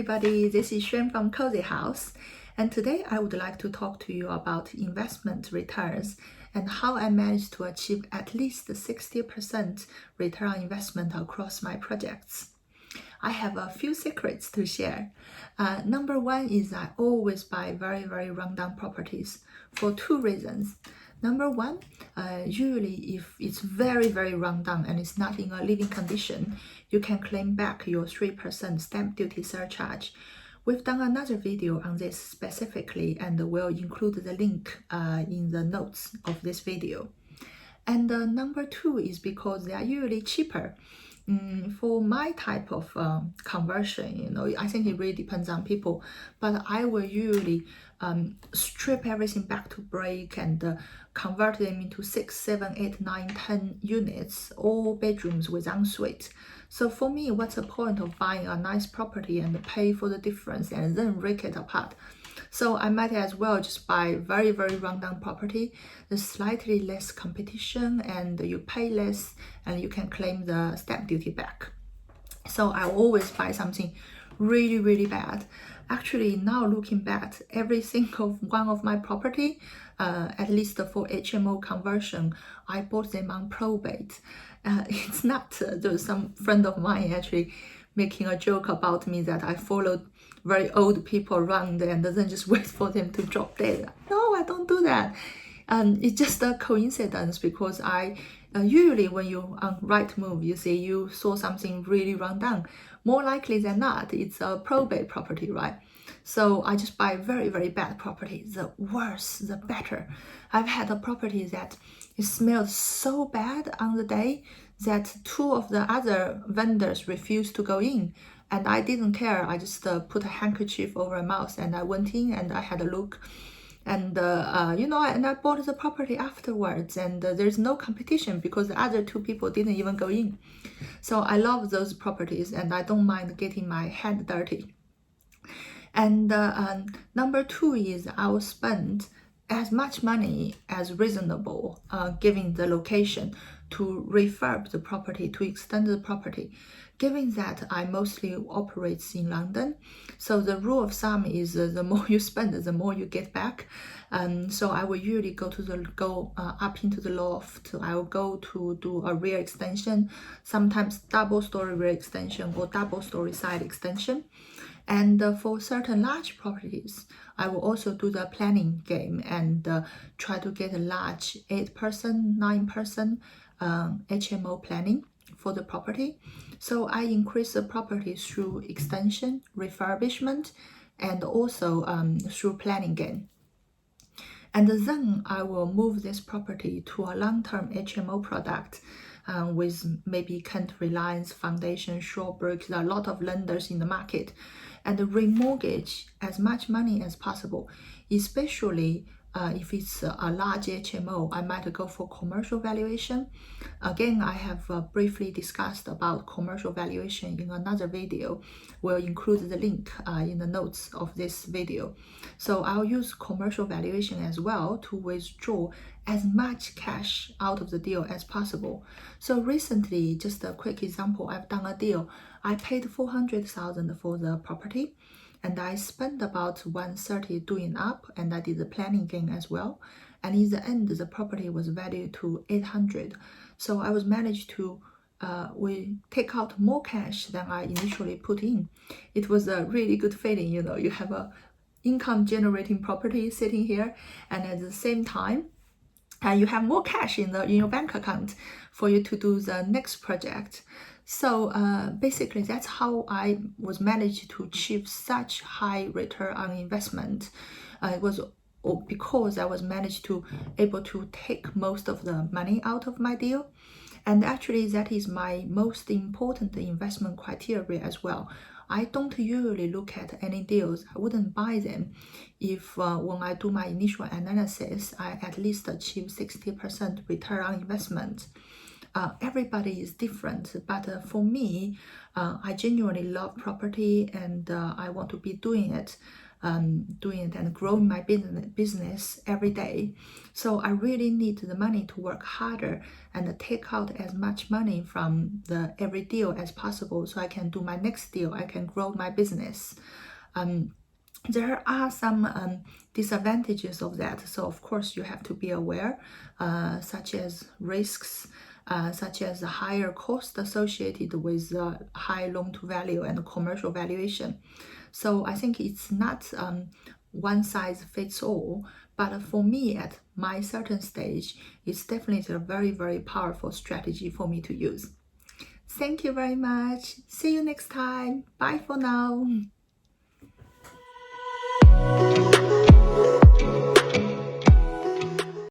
everybody, this is Xuan from Cozy House, and today I would like to talk to you about investment returns and how I managed to achieve at least 60% return on investment across my projects. I have a few secrets to share. Number one is I always buy very rundown properties for two reasons. Number one, usually if it's very rundown and it's not in a living condition, you can claim back your 3% stamp duty surcharge. We've done another video on this specifically and we'll include the link in the notes of this video. And number two is because they are usually cheaper. For my type of conversion, I think it really depends on people, but I will usually strip everything back to brick and convert them into 6, 7, 8, 9, 10 units, all bedrooms with ensuite. So for me, what's the point of buying a nice property and pay for the difference and then rake it apart? So I might as well just buy very rundown property. There's slightly less competition and you pay less and you can claim the stamp duty back. So I always buy something really bad. Actually, now looking back, every single one of my property, at least for HMO conversion, I bought them on probate. It's not there's some friend of mine actually making a joke about me that I followed very old people around and then just wait for them to drop dead. No, I don't do that. It's just a coincidence because I usually when you on Rightmove, you see you saw something really rundown. More likely than not, it's a probate property, right? So I just buy very bad property. The worse, the better. I've had a property that it smelled so bad on the day that two of the other vendors refused to go in. And I didn't care. I just put a handkerchief over my mouth and I went in and I had a look. And, and I bought the property afterwards and there's no competition because the other two people didn't even go in. So I love those properties and I don't mind getting my hand dirty. And number two is I will spend as much money as reasonable given the location to refurb the property, to extend the property. Given that I mostly operate in London, so the rule of thumb is the more you spend, the more you get back. So I will usually go up into the loft. I will go to do a rear extension, sometimes double-story rear extension or double-story side extension. And for certain large properties, I will also do the planning game and try to get a large 8-person, 9-person HMO planning for the property. So I increase the property through extension, refurbishment, and also through planning game. And then I will move this property to a long-term HMO product with maybe Kent Reliance, Foundation, Shawbrook, there are a lot of lenders in the market, and remortgage as much money as possible, especially if it's a large HMO, I might go for commercial valuation. Again, I have briefly discussed about commercial valuation in another video. We'll include the link in the notes of this video. So I'll use commercial valuation as well to withdraw as much cash out of the deal as possible. So recently, just a quick example, I've done a deal. I paid 400,000 for the property. And I spent about 130 doing up and I did the planning game as well. And in the end, the property was valued to 800. So I was managed to we take out more cash than I initially put in. It was a really good feeling, you have a income generating property sitting here and at the same time, you have more cash in your bank account for you to do the next project. So basically, that's how I was managed to achieve such high return on investment. It was because I was managed to able to take most of the money out of my deal. And actually, that is my most important investment criteria as well. I don't usually look at any deals. I wouldn't buy them if when I do my initial analysis, I at least achieve 60% return on investment. Everybody is different, but for me, I genuinely love property and I want to be doing it. doing it and growing my business every day. So I really need the money to work harder and take out as much money from the every deal as possible, so I can do my next deal, I can grow my business. There are some disadvantages of that, so of course you have to be aware, such as risks, such as the higher cost associated with high loan to value and commercial valuation. So I think it's not one size fits all, but for me at my certain stage, it's definitely a very, very powerful strategy for me to use. Thank you very much. See you next time. Bye for now.